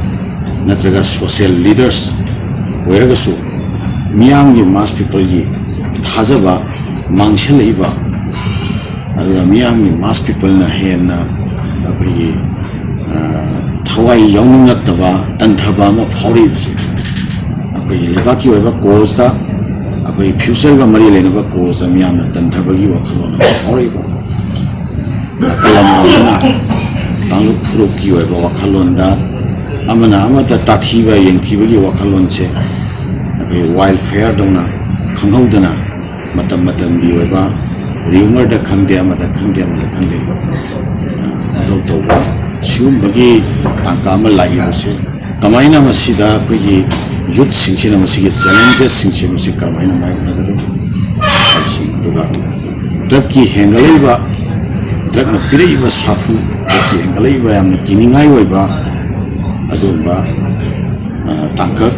नत्रगा सोशल लीडर्स ओइरगसु मियांगी मास पीपल की थाजबा मांगसलैबा अदुगा मियांगी मास पीपल ना हेना अखोइ थवाई यौनिंगतबा तंथबा म फाउरिबसे अखोइ लेबाकी ओइबा कोजदा अखोइ फ्यूचर का मरी लेनबा कोज मियामना तंथबगी वखलोन फाउरिबा नकलमना तांगु फुरुक की ओइबा वखलोनदा अमना अमता ताथीबा यंगथीबगी वखलोन से अखोइ वाइल्ड फेयर दौना खंगौदना मतम मतम दी ओइबा रिमर द खंगदे अमदा खंगदे अमदा खंगदे दौ दौबा सिगुम्बगी तांका अमा लाइबसे कमाइना मसिदा अखोइगी यूथ सिंसिना मसिगे चैलेंजेस सिंसे मसि कमाइना माइगदो दुगा ड्रग की हेंगलैबा ड्रग न पिरैबा साफु ड्रग की हेंगलैबा यामना किनिंगाई ओइबा अदुबा तांका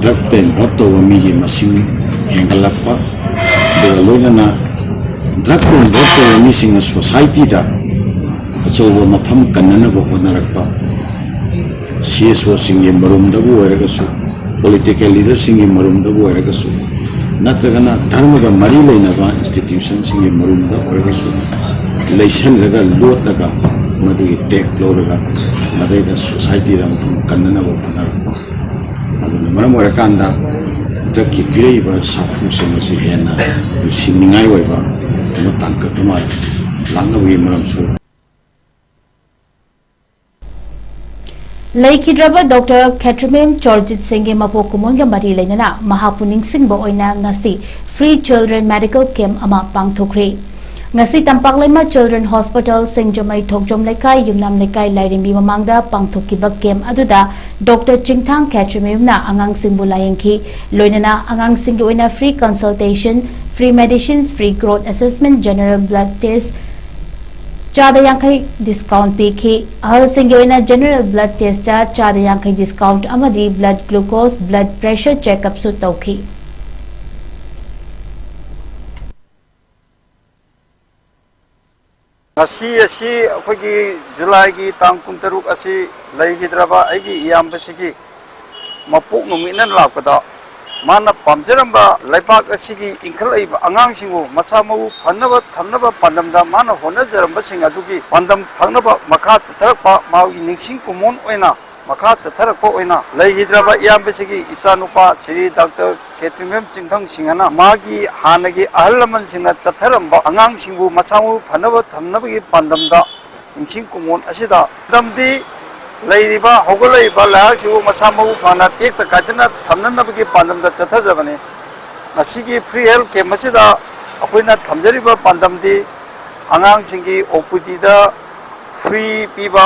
ड्रग ते इन्वॉल्व तौबा मिगी मसिंग हेंगलकपा दुगा लोइना ड्रग को इन्वॉल्व तौबा मिसिंग सोसाइटी दा अचौबा मफम कन्ननबा होनरकपा CSO सिंगे मरुमदबु ओइरगसु पॉलिटिकल लीडर सिंगे मरुमदबु ओइरगसु नत्रगना धर्म का मरी लेनबा इंस्टीट्यूशन सिंगे मरुमदा ओइरगसु लैसलगा लोटलगा मदुगी टेक लौरगा मदैदा सोसाइटी दा मफम कन्ननबा होनरकपा अदुना मरम ओइरकांदा ड्रग की पिरैबा साफु से मसि हेना सिंनिंगाई ओइबा म तांकतुमा लांगनबगी मरमसु ꯂꯩꯈꯤꯗ꯭ꯔꯕ ꯗꯣꯛꯇꯔ ꯈꯦꯇ꯭ꯔꯤꯃꯦꯝ ꯆꯣꯔꯖꯤꯠ ꯁꯤꯡꯒꯤ ꯃꯄꯣꯛ ꯀꯨꯝꯑꯣꯟꯒ ꯃꯔꯤ ꯂꯩꯅꯅ ꯃꯍꯥꯛꯄꯨ ꯅꯤꯡꯁꯤꯡꯕ ꯑꯣꯏꯅ ꯉꯁꯤ ꯐ꯭ꯔꯤ ꯆꯤꯜꯗ꯭ꯔꯦꯟ ꯃꯦꯗꯤꯀꯦꯜ ꯀꯦꯝꯞ ꯑꯃ ꯄꯥꯡꯊꯣꯛꯈ꯭ꯔꯦ ꯉꯁꯤ ꯇꯝꯄꯥꯛꯂꯩꯃ ꯆꯤꯜꯗ꯭ꯔꯦꯟ ꯍꯣꯁꯄꯤꯇꯥꯜ ꯁꯤꯡꯖꯃꯩ ꯊꯣꯛꯖꯣꯝ ꯂꯩꯀꯥꯏ ꯌꯨꯝꯅꯥꯝ ꯂꯩꯀꯥꯏ ꯂꯥꯏꯔꯦꯝꯕꯤ ꯃꯃꯥꯡꯗ ꯄꯥꯡꯊꯣꯛꯈꯤꯕ ꯀꯦꯝꯞ ꯑꯗꯨꯗ ꯗꯣꯛꯇꯔ ꯆꯤꯡꯊꯥꯡ ꯈꯦꯇ꯭ꯔꯤꯃꯦꯝꯅ ꯑꯉꯥꯡꯁꯤꯡꯕꯨ ꯂꯥꯌꯦꯡꯈꯤ ꯂꯣꯏꯅꯅ ꯑꯉꯥꯡꯁꯤꯡꯒꯤ ꯑꯣꯏꯅ free consultation free medicines free growth assessment general blood test चादा यांखई डिस्काउंट पीखी अहल सिंगे जनरल ब्लड टेस्ट चादा यांखई डिस्काउंट अमदी blood glucose blood pressure checkup सु तौखी जुलाई की तांग कुंतरुक असी लैगिद्रबा अगी इयाम्बसिगी मपुक नुमिन लापदा माना पामजरंबा लैपाक असिगी इंखलैबा आंगांसिंगु मसामउ फन्नबा थमनबा पांदमदा माना होनजरंबा सिंग अदुगी पांदम फंगनबा मखा चथरपा माउगी निंगसिंग कुमोन ओइना मखा चथरपा ओइना लैगिद्रबा इयाम्बसिगी इसानुपा श्री डॉक्टर केट्रिमेम चिंथंग सिंहना मागी हानगी अहलमन सिंगना चथरंबा आंगांसिंगु मसामउ फन्नबा थमनबगी पांदमदा निंगसिंग कुमोन असिदा दमदी लैरिबा हौगलैबा लाहासिबु मसामउ फाना टेक कादना थमननबगी पांदमदा चथजबने मसिगी फ्री हेल्थ केम्प मसिदा अखोइना थमजरिबा पांदमदी आंगांसिंगी ओपीडी दा फ्री पीबा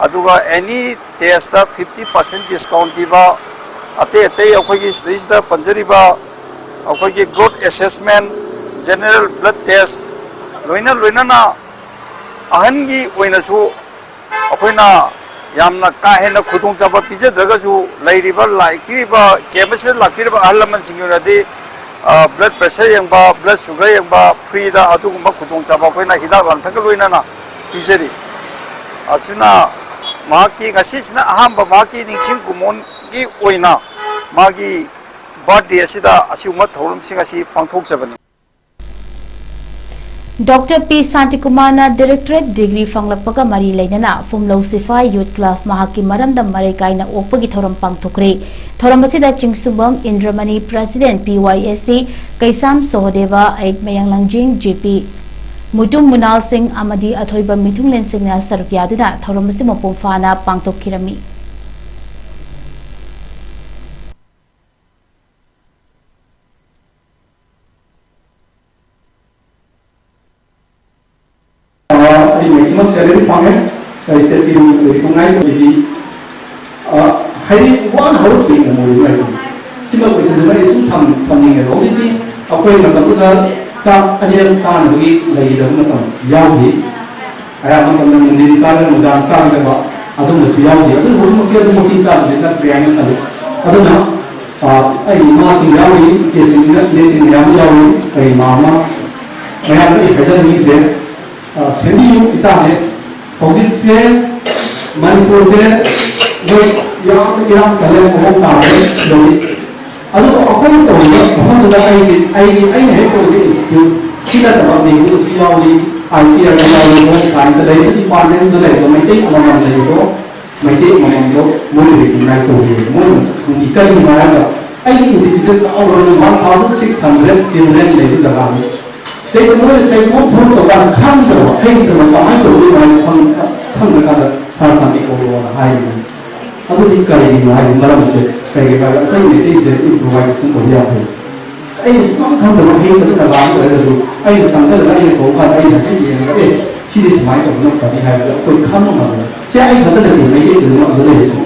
अदुगा एनी टेस्ट दा 50% डिस्काउंट पीबा अते अते अखोइगी स्टेजदा पंजरिबा अखोइगी growth assessment general blood test लोइना अहनगी ओइनासु अखोइना यामना काहेना खुदोंग चाबा पिजद्रगसु लैरिबा लाइकिरिबा केमसे लाकिरिबा अहलमन सिंगुनदि ब्लड प्रेशर यंबा ब्लड शुगर यंबा फ्री दा अदुगुंबा खुदोंग चाबा कोइना हिदाक लांथक लोइनाना पिजरी असुना माकी गसिसना अहम माकी निंगसिंग कुमोन की ओइना मागी बर्थडे असिदा असिउम थौरमसिंग असि पांथोकजबनी doctor P Shantikumar directorate degree फंगलपका मरी लेना फुमलौ सिफाई यूथ क्लब महाकी मरमद मरेकाइना ओपगी थौरम पांथोकरे थौरम असिदा चिंगसुबम इंद्रमणि प्रेसिडेंट PYSC कैसाम सोहदेवा एक मयांगलंजिंग GP मुटुम मुनाल सिंह अमदी अथोइबा मिथुंगलेन सिंहना सरुक यादुना थौरम असि मपुंग फाना पांथोकखिरमी मैक्सिमम सैलरी फांगे स्टेट की रिकॉग्नाइज होगी हाई वन हाउस की मोरी में सिंगल क्वेश्चन में इस थमने के रोज थी अकोई मतलब तो सा अनियल सान होगी लगी जब मतलब यावगी आया मतलब मंदिर सान मुदान सान के बाद अदुम यावगी अदुम वो मुख्य अदुम मुख्य सान जितना प्रयास करे अदुम आई माँ सिंह यावगी जे सिंह यावगी आई मामा मैं आपको एक हजार नहीं से सेंडी इसा है होजित से मणिपुर से जो यहाँ चले वो काम है जो अदो अपन तो बहुत ज़्यादा आई है तो ये सीधा तब नहीं तो सीधा वाली ICR का वाली वो साइंस ले तो डिपार्टमेंट जो ले तो मैं तेज अमम ले तो मैं तेज अमम तो मोली रिकॉग्नाइज तो है मोली इकल ही मारा का आई इंस्टीट्यूट से और 1600 चिल्ड्रन ले तो जगह है स्टेट में कई बहुत फोन तो बात खान तो है तो मैं आई तो ये मैं हम का साथ को हाई अब ये कई हाई मतलब मुझे कई बार कई ने से इम्प्रोवाइजेशन हो गया है आई इसको हम तो है तो बात कर रहे हो आई संसार का ये को का आई है ये है सीरियस माइंड ऑफ नॉट कभी है कोई खान ना है से आई बदल नहीं मैं ये तो बदल है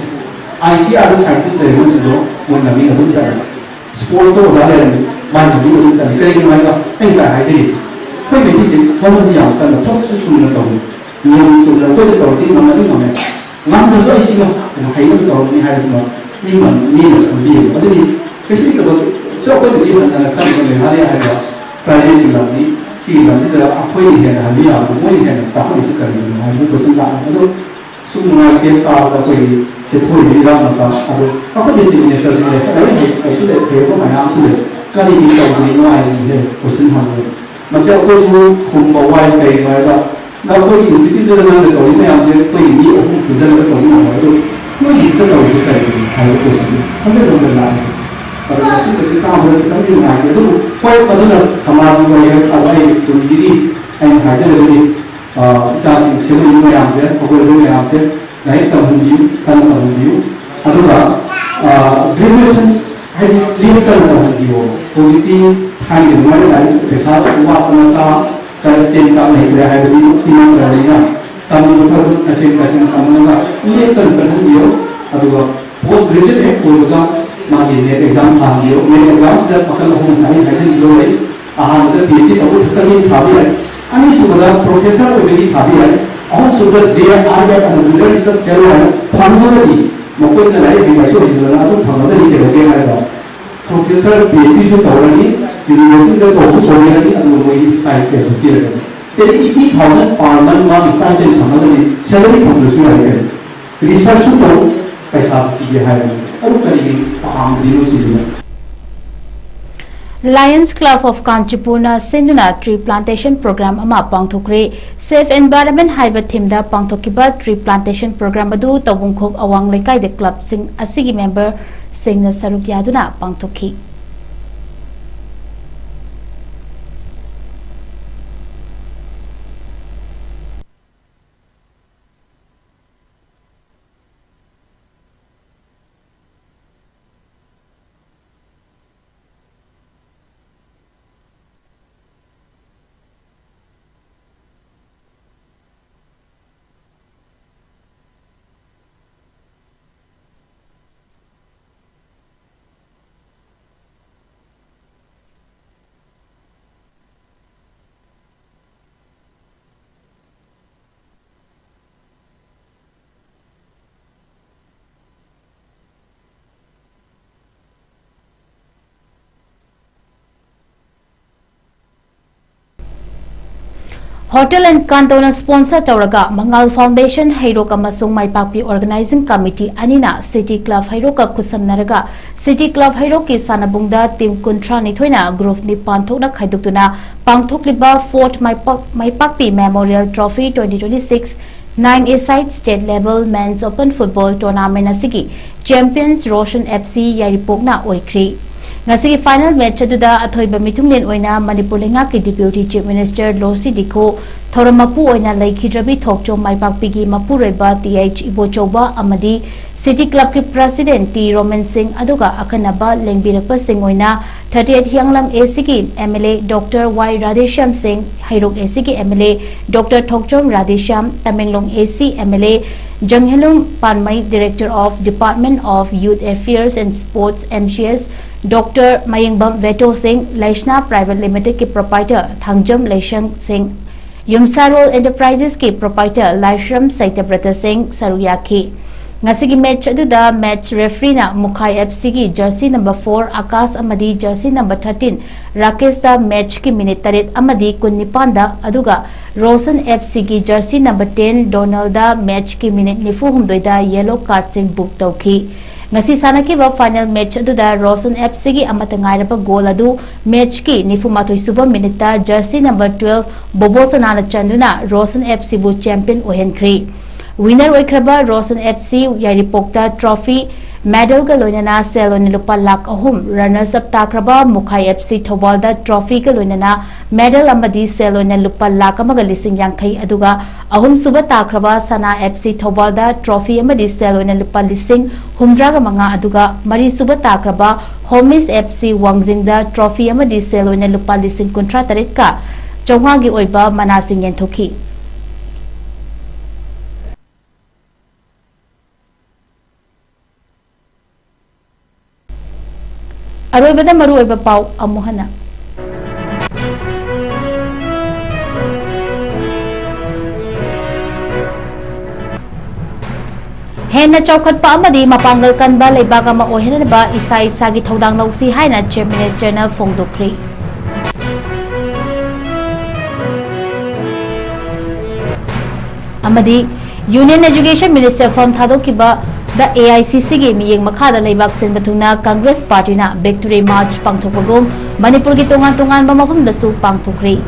ICR साइंटिस्ट है जो वो नवी हो जाए स्पोर्ट तो ज़्यादा माइंड भी हो जाए कई के माइंड का ऐसा है जी कोई भी चीज़ हम भी जानते हैं तो कुछ सुनना तो ये जो कोई तो तीन महीने नहीं होने ngam to so isi no kai no to ni hai no ni man ni no di adi kasi to so ko di man na kan ko le ha ya ha ka ni ni la ni si la ni da apoi ni ha ni ya mo ni ha sa ko ni ka ni ha ni ko sun da to su ma ke ka da ko ni se thoi ni la ma ka ado ka ko ni si ni to ni ka ni ai su le ke ko ma na su le ka ni ni to ni no ai ni he ko sun ha ni ma se ko su khum ba wai kai ma da那过去实际这个呢，抖音那样子，对你有不负责任的抖音网络，过去这个我就在还有过程，他这种人来，这个是大部分当地来的，都关于这个什么这个也搞来有基地，还有这个像前面一个样子，包括这个样子，来等很久，看等很久，这个graduation还有legal等很久，过去还有外来给他挖那啥。सारे same काम नहीं किया है भी तीन करेगा तब वो तो ऐसे काम होगा ये कंसर्न दियो अब वो पोस्ट ग्रेजुएट है कोई का मांगे नेट एग्जाम मान दियो नेट एग्जाम जब पकड़ हो सारी है जो है मतलब पीएचडी तो वो तक ही था भी है अन्य सुबह प्रोफेसर को भी था भी है और सुबह जेआर आर का अंडर रिसर्च कर रहा है फार्मोलॉजी मकोई ने लाइव भी ऐसे हो रहा है तो फार्मोलॉजी के हो गया है प्रोफेसर पीएचडी जो तौरनी यूनिवर्सिटी का कोर्स होने लगी अब वो इस टाइप के होती है तेरे 80,000 पर मंथ में इस टाइप से समझ सैलरी प्रोफेसर है रिसर्च तो पैसा की है और करीबी आम दिनों से Lions Club of Kanchipurna Sinduna Tree Plantation Program ama pangthokre Safe Environment haiba thimda pangthokiba Tree Plantation Program adu tawungkhok awang lekai de club sing asigi member singna saruk yaduna pangthokhi Hotel and Cantona sponsor Tauraga Mangal Foundation Hairoka Masung Maipakpi Organizing Committee Anina City Club Hairoka Kusam Naraga City Club Hairoki Sanabungda Team Kuntrani Twina Group Ni Pantokna Khaidukuna Pangthokliba Fort Maipakpi Memorial Trophy 2026 9A-side state level men's open football tournament asigi champions Roshan FC Yaripokna Oikri Ngasigi final match aduda athoiba mitunglen oina Manipur lengaki deputy chief minister Losi Dikho Thoramapu oina laikhidrabi thokcho maipakpigi mapureba 𝐻𝐸𝐯𝐞𝐲 amadi city club ki president T Roman Singh aduga akanaba lengbirapa sing oina 38 Hianglam AC ki MLA Dr Y Radhesham Singh Hairok AC ki MLA Dr Thokchom Radhesham Tamenglong AC MLA Janghelum Panmai Director of Department of Youth Affairs and Sports MCS Dr Mayengbam Veto Singh Laishna Private Limited ki proprietor Thangjam Laishang Singh Yumsarol Enterprises ki proprietor Laishram Saitabrata Singh Saruyaki Ngasigi match aduda match referee na Mukhai FC ki jersey number 4 Akas amadi jersey number 13 Rakesh da match ki minute 8 amadi 19 da aduga Rosen FC ki jersey number 10 Donald da match ki minute 94 da yellow card sing book tawki ngasi sanaki ba final match aduda Rosen FC ki amatangai rapa goal adu match ki 94 suba minute da jersey number 12 Bobo Sanana Chanduna Rosen FC bu champion ohenkhri Winner Oikraba Rosen FC Yaripokta Trophy Medal Galoinana Selon Lupa Lak Ahum Runners up Takraba Mukhai FC Thobalda Trophy Galoinana Medal Amadi Selon Lupa Lak Amagalising Yankei Aduga Ahum Suba Takraba Sana FC Thobalda Trophy Amadi Selon Lupa Lising Humdraga Manga Aduga Mari Suba Takraba Homies FC Wangzingda Trophy Amadi Selon Lupa Lising Kontra Taritka Chongwagi Oiba Manasing Yentoki Aroibada maruoiba pau amuhana Henna chawkhatpa amadi mapangal kanba leibaga ma ohenaba isa isagi thodang lausi haina chief minister na phongdokri amadi Union Education Minister from Thadokiba the AICC gi miyeng makhada leibak sen bathungna Congress Party na Victory March pangthokpagum Manipur gi tongan ba mafum da su pangthokri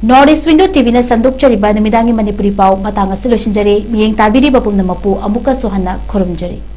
Northeast Window TV na sandok chariba namidangi Manipuri pau matanga solution jari miyeng tabiri bapum na mapu amuka sohana khurumjari